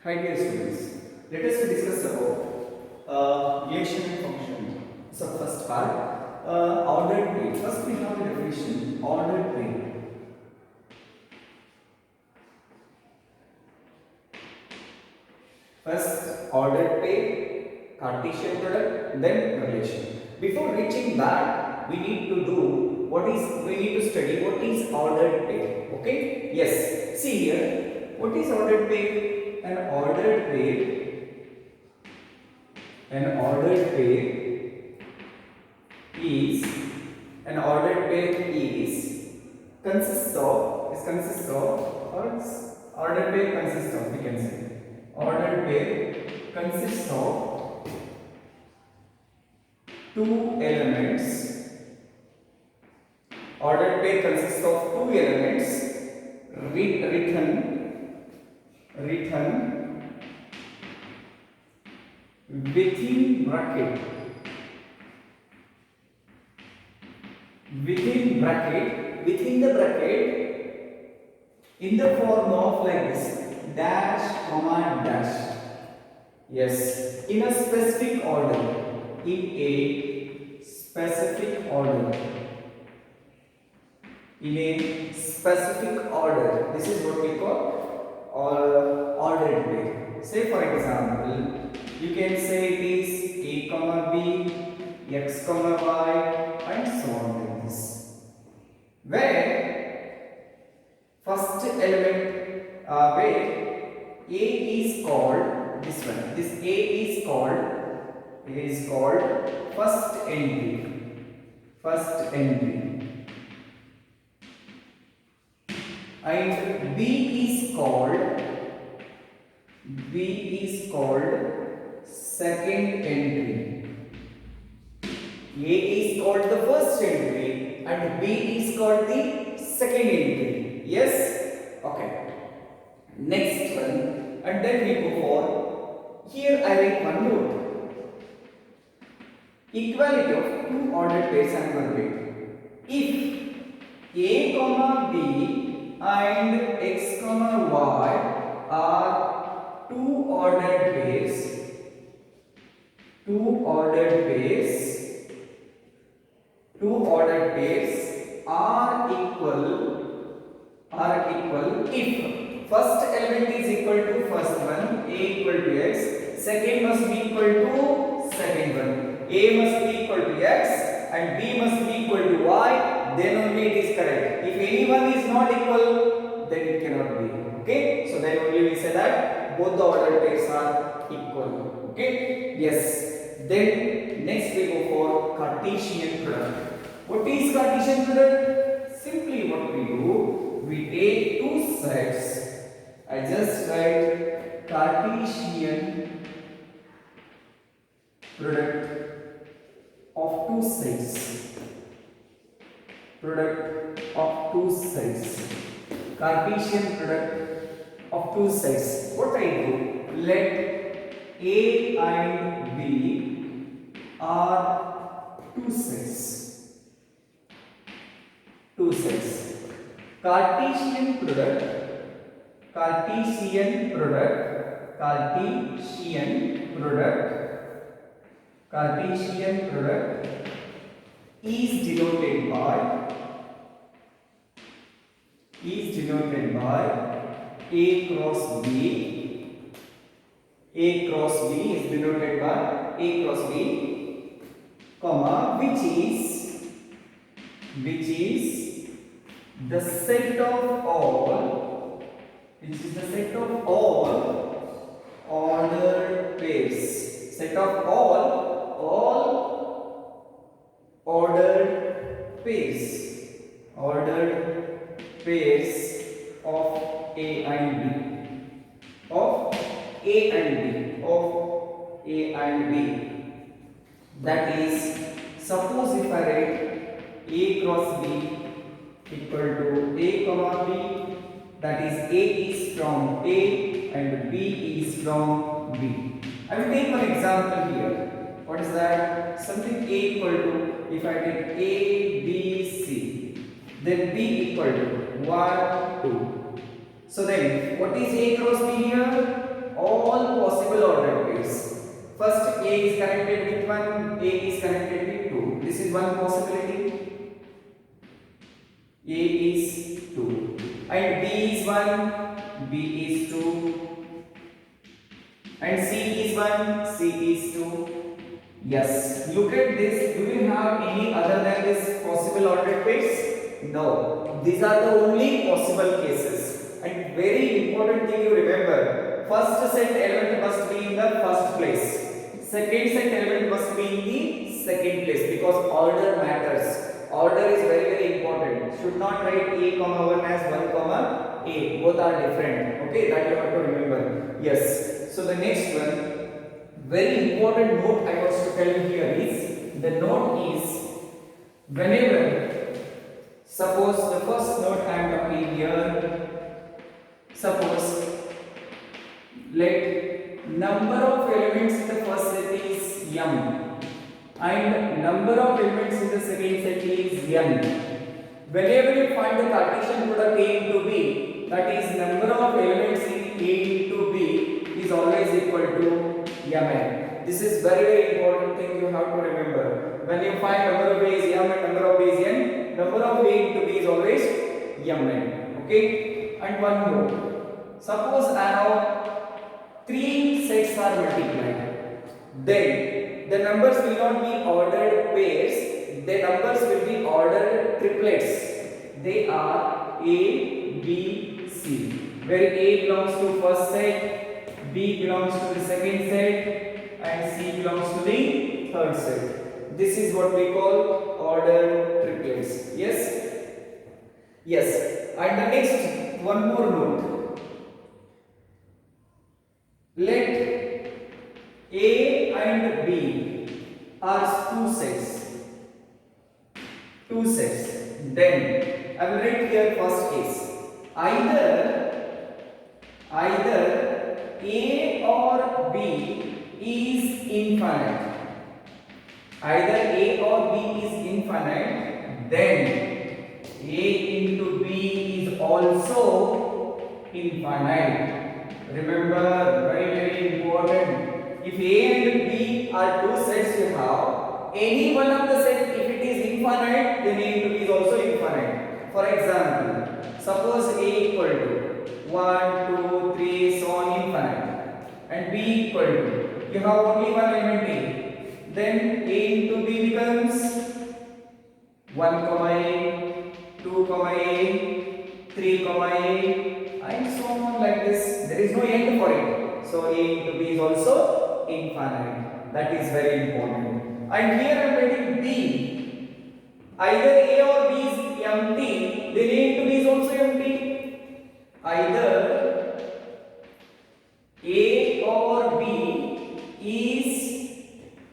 Hi dear students, let us discuss about relation and function. So first part, ordered pair. First we have the definition, ordered pair. First ordered pair, Cartesian product, then relation. Before reaching that, we need to study what is ordered pair. Okay? Yes. See here, what is ordered pair? An ordered pair is an ordered pair is consists of or ordered pair consists of, we can say ordered pair consists of two elements. Ordered pair consists of two elements written within bracket within the bracket in the form of like this, dash comma dash. Yes, in a specific order. In a specific order. In a specific order. This is what we call ordered pair. Say for example, you can say it is a comma b, x comma y, and so on like this. Where first element, where a is called this one. This a is called first entry. And b is called second entry. A is called the first entry and b is called the second entry. Yes? Okay. Next one, and then we go for, here I write one note. Equality of two ordered pairs and one pair. If a comma b and x comma y are two ordered pairs are equal if first element is equal to first one, a equal to x, second must be equal to second one, a must be equal to x and b must be equal to y, then only it is correct. If any one is not equal, then it cannot be. Okay, so then only we say that both the ordered pairs are equal. Okay, yes. Then next we go for Cartesian product. What is Cartesian product? Simply what we do, we take two sets. I just write Cartesian product of two sets. Cartesian product of two sets. What I do? Let A and B are two sets. Cartesian product is denoted by A cross B. A cross B is denoted by A cross B, comma, which is the set of all ordered pairs. Set of all ordered pairs of A and B. That is, suppose if I write A cross B equal to A comma B, that is A is from A and B is from B. I will take one example here. What is that? Something A equal to, if I take A, B, C, then B equal to 1, 2. So then, what is A cross B here? All 1, B is 2, and C is 1, C is 2. Yes, look at this. Do you have any other than this possible ordered pairs? No. These are the only possible cases. And very important thing you remember, first set element must be in the first place. Second set element must be in the second place, because order matters. Order is very important. Should not write A comma 1 as 1 comma A. Both are different. Okay, that you have to remember. Yes. So the next one, very important note I want to tell you here is, the note is, whenever, suppose the first note I am talking here, suppose let number of elements in the first set is m and number of elements in the second set is n. Whenever you find the Cartesian product A into B, that is number of elements in A into B is always equal to mn. This is very important thing you have to remember. When you find number of A is m and number of B is n, number of A into B is always mn. Okay? And one more. Suppose I have 3 sets are multiplied. Then the numbers will not be ordered pairs, the numbers will be ordered triplets. They are A, B, C, where A belongs to first set, B belongs to the second set, and C belongs to the third set. This is what we call ordered triplets. Yes? Yes. And the next, one more note. Let A and B are two sets. Then I will write here first case. Either A or B is infinite. Either A or B is infinite, then A into B is also infinite. Remember, very important. If A and B are two sets you have, any one of the set, if it is infinite, then A into B is also infinite. For example, suppose A equal to 1, 2, 3, so on infinite, and B equal to, you have only one element A, then A into B becomes 1 comma A, 2 comma A, 3 comma A, and so on like this. There is no end for it. So A into B is also infinite. That is very important. And here I am writing B. Either A or B is empty, then A into B is also empty. Either A or B is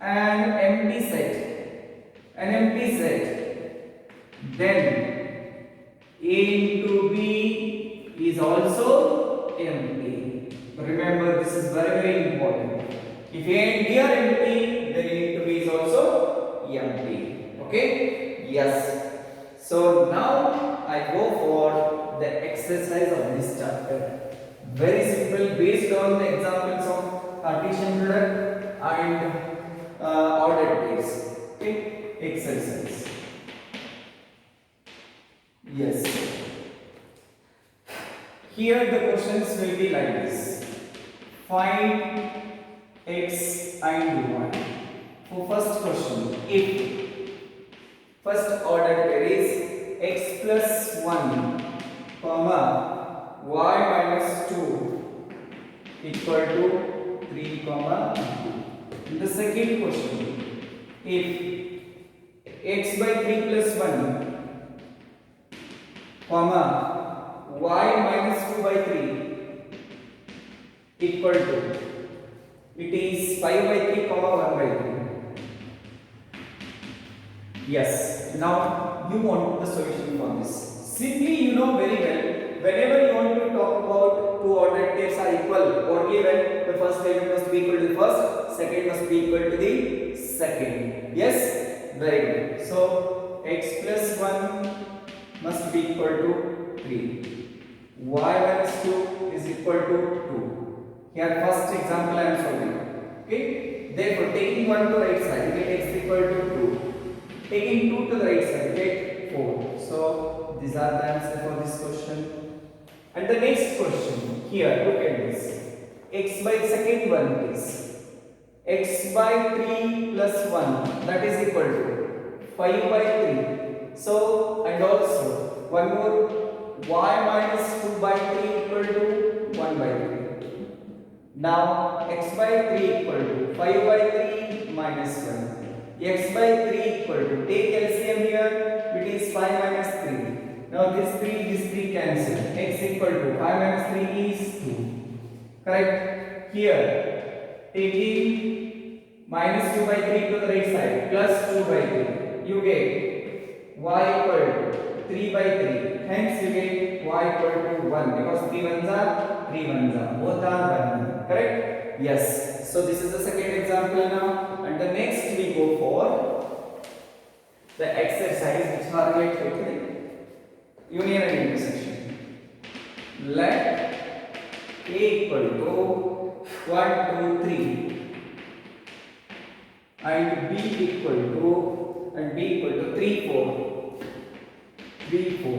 an empty set, then A into B is also empty. Remember, this is very important. If A and B are empty, then A into B is also empty. Okay? Yes. So now I go for the exercise of this chapter. Very simple, based on the examples of Cartesian product and ordered pairs. Okay? Exercise. Yes. Here the questions will be like this. Find x and y. For first question, if first ordered pair is x plus 1 comma y minus 2 equal to 3 comma 2. In the second question, if x by 3 plus 1 comma y minus 2 by 3 equal to, it is 5 by 3 comma 1 by 3. Yes, now you want the solution for this. Simply you know very well, whenever you want to talk about two ordered pairs are equal, only when the first element must be equal to the first, second must be equal to the second. Yes, very good. So x plus 1 must be equal to 3. Y minus 2 is equal to 2. Here first example I am solving. Okay. Therefore taking 1 to the right side, we get x equal to 2. Taking 2 to the right side, we get 4. So these are the answer for this question. And the next question here, look at this. X by second one is x by 3 plus 1, that is equal to 5 by 3. So, and also one more, y minus 2 by 3 equal to 1 by 3. Now x by 3 equal to 5 by 3 minus 1. X by 3 equal to, take LCM here, it is 5 minus 3. Now this 3 cancel. X equal to 5 minus 3 is 2. Correct? Here, taking minus 2 by 3 to the right side, plus 2 by 3, you get y equal to 3 by 3. Hence you get y equal to 1, because 3 ones are 3 ones are. Both are 1. Correct? Yes. So this is the second example now. And the next we go for the exercise which are related to the union and intersection. Let A equal to 1, 2, 3 and B equal to 3, 4, 3, 4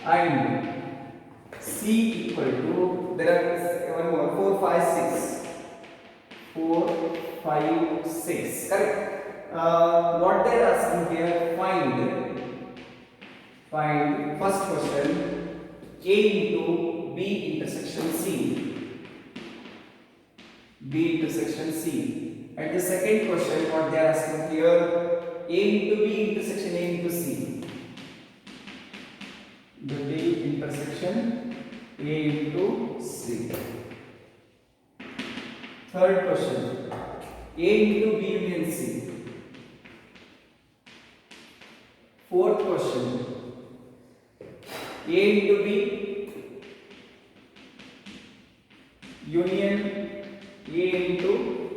and C equal to, there are one more, 4, 5, 6. 4, 5, 6. Correct? What they are asking here, find first question A into B intersection C. B intersection C. And the second question, what they are asking here, A into B intersection A into C. The B intersection A into C. Third question, A into B union C. Fourth question, A into B union A into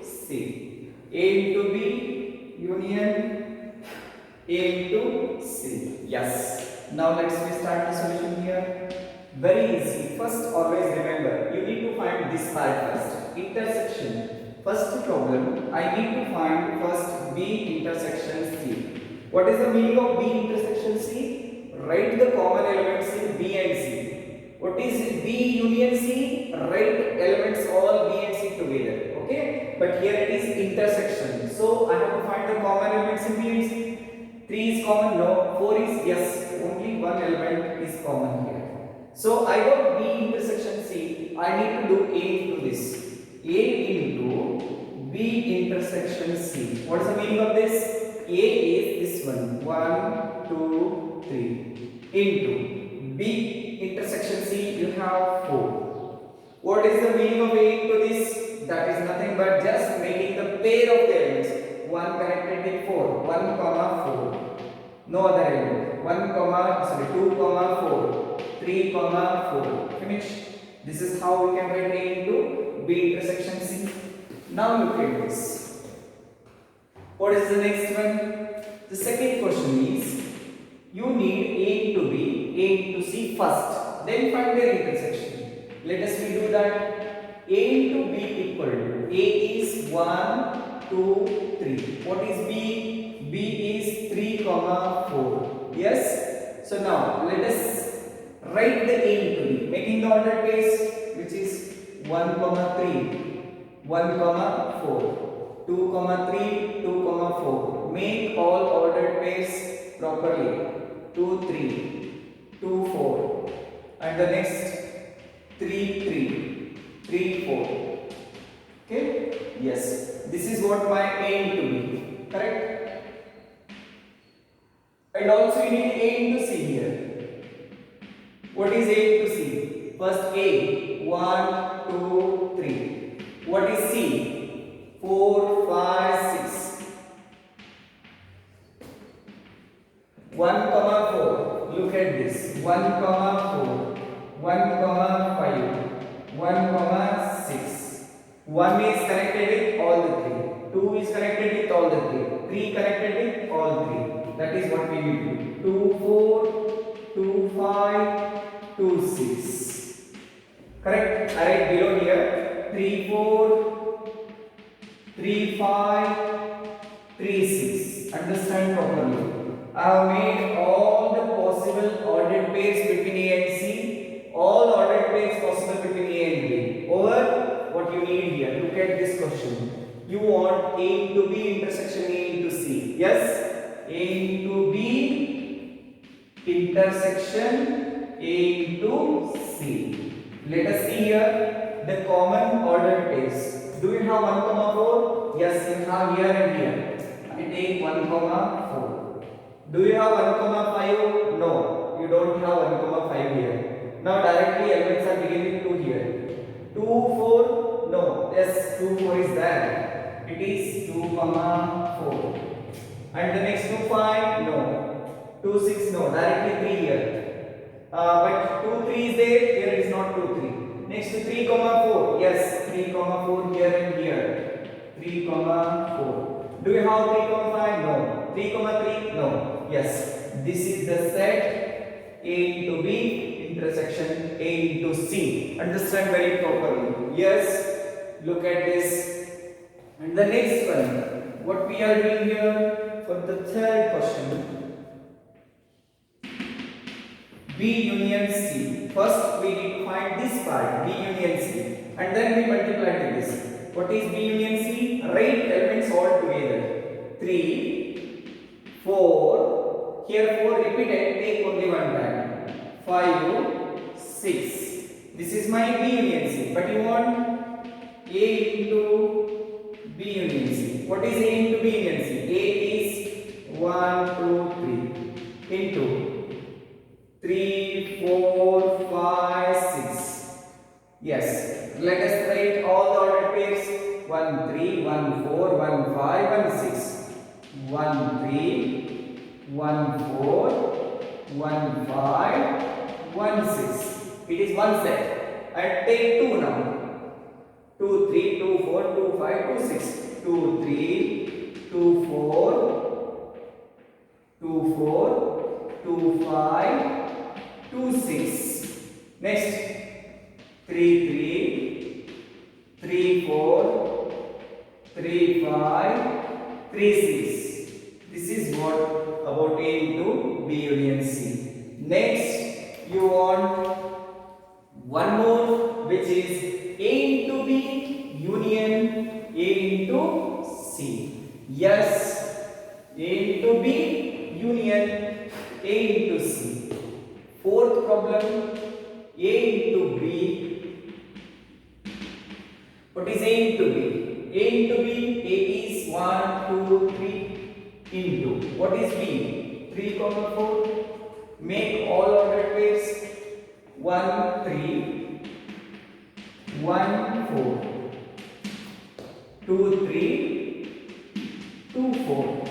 C. A into B union A into C. Yes. Now let's start the solution here. Very easy. First, always remember, you need to find this part first. Intersection. First problem, I need to find first B intersection C. What is the meaning of B intersection C? Write the common elements in B and C. What is B union C? Write elements all B and C together. Okay? But here it is intersection. So I have to find the common elements in B and C. 3 is common? No. 4 is yes. Only one element is common here. So I got B intersection C. I need to do A into this. A into B intersection C. What is the meaning of this? A is this one. 1, 2, 3. Into B intersection C, you have 4. What is the meaning of A into this? That is nothing but just making the pair of the elements. 1 connected with 4. 1 comma 4. No other element. 2 comma 4. 3 comma 4. Finish. This is how we can write A into B intersection C. Now look at this. What is the next one? The second question is, you need A into B, A into C first, then find their intersection. Let us do that. A into B equal to, A is 1, 2, 3. What is B? B is 3 comma 4. Yes? So now let us write the A into B, making the ordered pairs, which is 1 comma 3, 1 comma 4, 2 comma 3, 2 comma 4. Make all ordered pairs properly. 2, 3, 2, 4, and the next 3, 3, 3, 4. Okay? Yes. This is what my A into B. Correct? And also you need A into C here. What is A into C? First A, 1, 2, 3. What is C? 4, 5, 6. 1 comma 4. Look at this. 1 comma 4. 1 comma 5. 1 comma 6. 1 is connected with all the 3. 2 is connected with all the 3. 3 connected with all 3. That is what we need to do. 2, 4, 2, 5, 2, 6. Correct? I write below here. 3, 4, 3, 5, 3, 6. Understand properly. I have made all the possible ordered pairs between A and C. All ordered you need here. Look at this question. You want A into B intersection A into C. Yes? A into B intersection A into C. Let us see here the common ordered pairs. Do you have 1, 4? Yes, you have here and here. I take 1, 4. Do you have 1, 5? No, you don't have 1, 5 here. Now directly elements are beginning 2 here. 2, 4? No. Yes, 2, 4 is there. It is 2, 4. And the next 2, 5? No. 2, 6? No. Directly 3 here. But 2, 3 is there. Here it is not 2, 3. Next 3, 4. Yes, 3, 4 here and here. 3, 4. Do you have 3, 5? No. 3, 3? No. Yes. This is the set A into B intersection A into C. Understand very properly. Yes. Look at this. And the next one. What we are doing here for the third question. B union C. First we need to find this part, B union C, and then we multiply to this. What is B union C? Write elements all together. 3, 4, here 4 repeated, take only one time. 5, 6. This is my B union C, but you want A into B union C. What is A into B union C? A is 1, 2, 3 into 3, 4, 5, 6. Yes. Let us write all the ordered pairs. 1, 3, 1, 4, 1, 5, 1, 6. 1, 3, 1, 4, 1, 5, 1, 6. It is one set. And take 2 now. 2, 3, 2, 4, 2, 5, 2, 6. 2, 3, 2, 4, 2, 4, 2, 5. 2, 6. Next 3, 3, 3, 4, 3, 5, 3, 6. This is what about A into B union C. Next you want one more, which is A into B union A into C. Yes, A into B union A into C. Fourth problem, A into B. What is A into B? A into B, A is 1, 2, 3 into. What is B? 3, 4. Make all ordered pairs. 1, 3, 1, 4. 2, 3, 2, 4.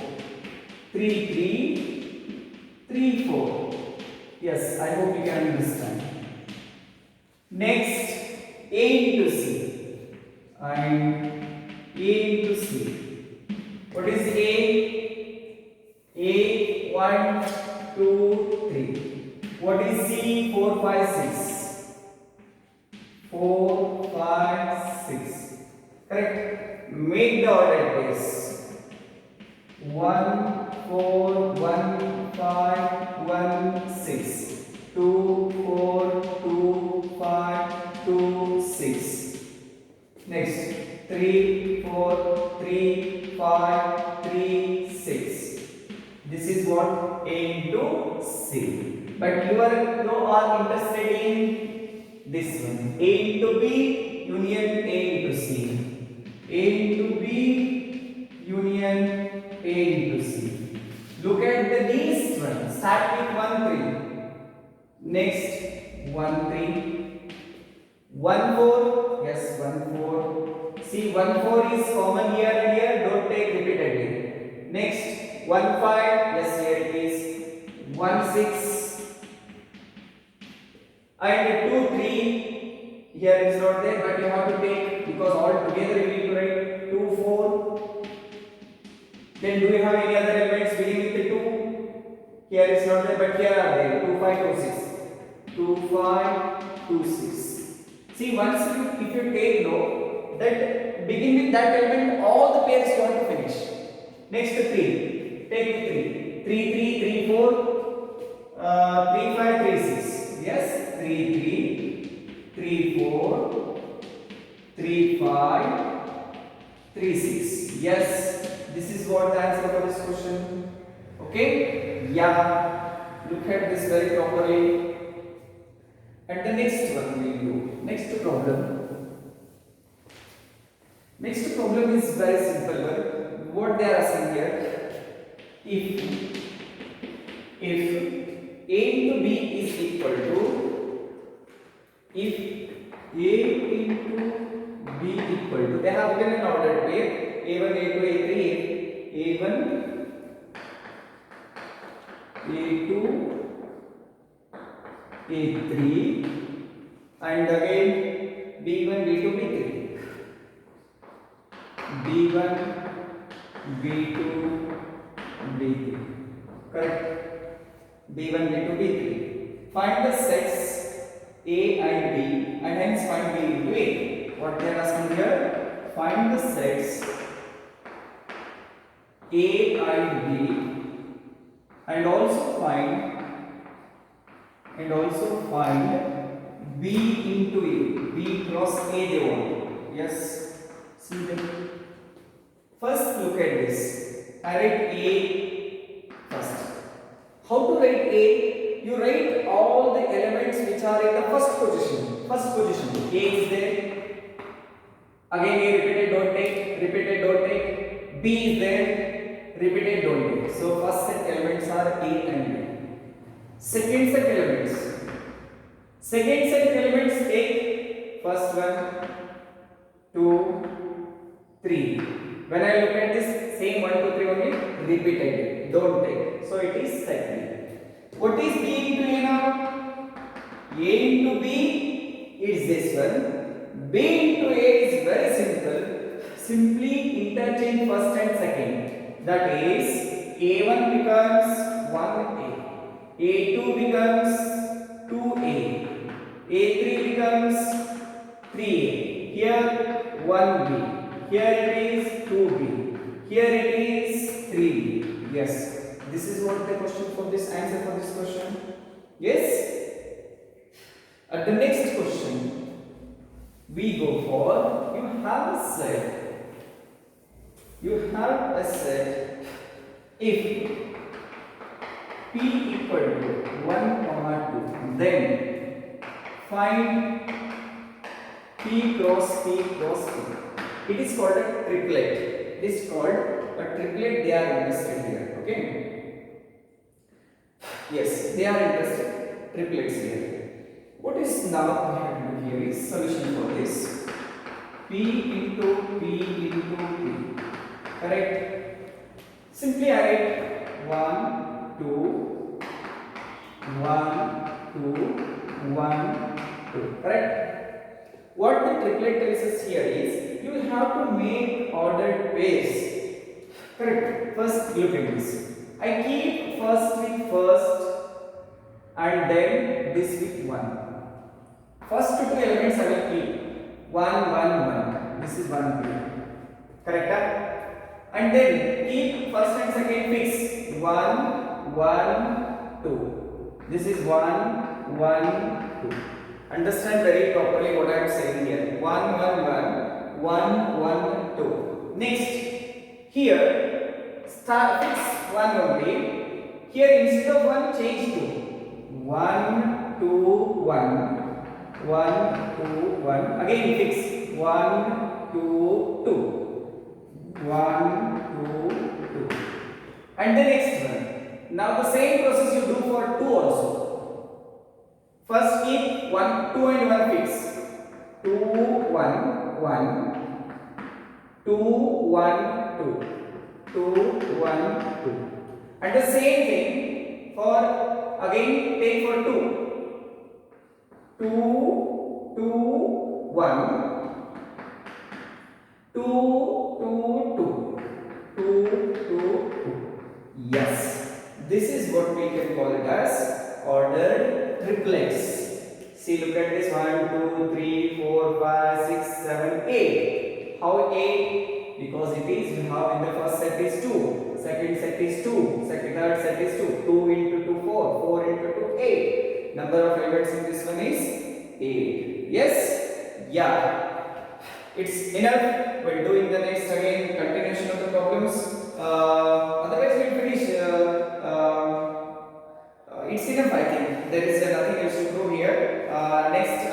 3, 3, 3, 4. Yes, I hope you can understand. Next, A into C and A into C. What is A? A 1, 2, 3. What is C? 4, 5, 6. 4, 5, 6. Correct? Make the ordered pairs. 1, 4, 1, 5, 1, 6. 2, 4, 2, 5, 2, 6. Next, 3, 4, 3, 5, 3, 6. This is what A into C. But you are interested in this one. A into B union A into C. A into B union A into C. Look at these ones. Start with 1, 3. Next 1, 3. 1, 4. Yes, 1, 4. See, 1, 4 is common here and here. Don't take repeatedly. Next 1, 5. Yes, here it is. 1, 6. And 2, 3. Here is not there, but you have to take because all together you need to write 2, 4. Then do you have any other elements beginning with 2? Here is not there, but here are there. 2, 5, 2, 6. 2, 5, 2, 6. See, once if you take note that begin with that element, all the pairs you have to finish. Next 3. Take 3. 3, 3, 3, 4. 3, 5, 3, 6. Yes, 3, 3, 3, 4. 3, 3 5 3 6. Yes, this is what the answer for this question. Okay, yeah, look at this very properly. And the next one we will do. Next problem is very simple one. What they are asking here, if a into b is equal to, if a into b equal to, they have given an ordered pair a1 a2 a3 a1 a2 a3 and again b1 b2 b3 b1 b2 b3, correct? b1 b2 b3. Find the sets a and b and hence find b into a. What they are asking here, find the sets a and b and also find b into a. B cross a they want. Yes, see them. First look at this. I write a first. How to write a? You write all the elements which are in the first position. A is there. Again a repeated, don't take. Repeated, don't take. B is there. Repeated, don't take. So first set elements are a and b. Second set elements take first 1, 2, 3. When I look at this, same 1, 2, 3 only, repeated, don't take. So it is set B. What is B into A now? A into B is this one. B into A is very simple. Simply interchange first and second. That is, A1 becomes 1A. A2 becomes 2A. A3 becomes 3A. Here 1B. Here it is 2B. Here it is 3B. Yes. This is what the question for this answer for this question. Yes. At the next question, we go for, you have a set. If P equal to 1, 2, then find P cross P cross P. It is called a triplet. It is called a triplet. They are interested here. Okay. Yes, they are interested. Triplets here. What is now we have to do here is solution for this. P into P into P. Correct? Simply I write 1, 2, 1, 2, 1, 2. Correct? What the triplet tells us here is, you will have to make ordered pairs. Correct? First look at this. I keep first with first and then this with 1. First two elements I will keep 1, 1, 1. This is 1 pair. Correct? And then keep first and second fix 1, 1, 2. This is 1, 1, 2. Understand very properly what I am saying here. 1, 1, 1, 1, 1, 2. Next, here start fix 1 only. Here instead of 1 change to 1, 2, 1. 1, 2, 1. Again fix 1, 2, 2. 1, 2, 2. And the next one. Now the same process you do for 2 also. First keep 1, 2 and 1 fix. 2, 1, 1. 2, 1, 2. 2, 1, 2. And the same thing for, again take for 2. 2, 2, 1. 2, 2, 2. 2, 2, 2. Yes. This is what we can call it as ordered triplets. See, look at this 1, 2, 3, 4, 5, 6, 7, 8. How 8? Because it is, we have in the first set is 2, second set is 2, third set is 2. 2 into 2, 4, 4 into 2, 8. Number of elements in this one is 8. Yes? Yeah. It's enough. We'll do in the next again continuation of the problems. Otherwise, we'll finish. It's enough, I think. There is nothing else to do here. Next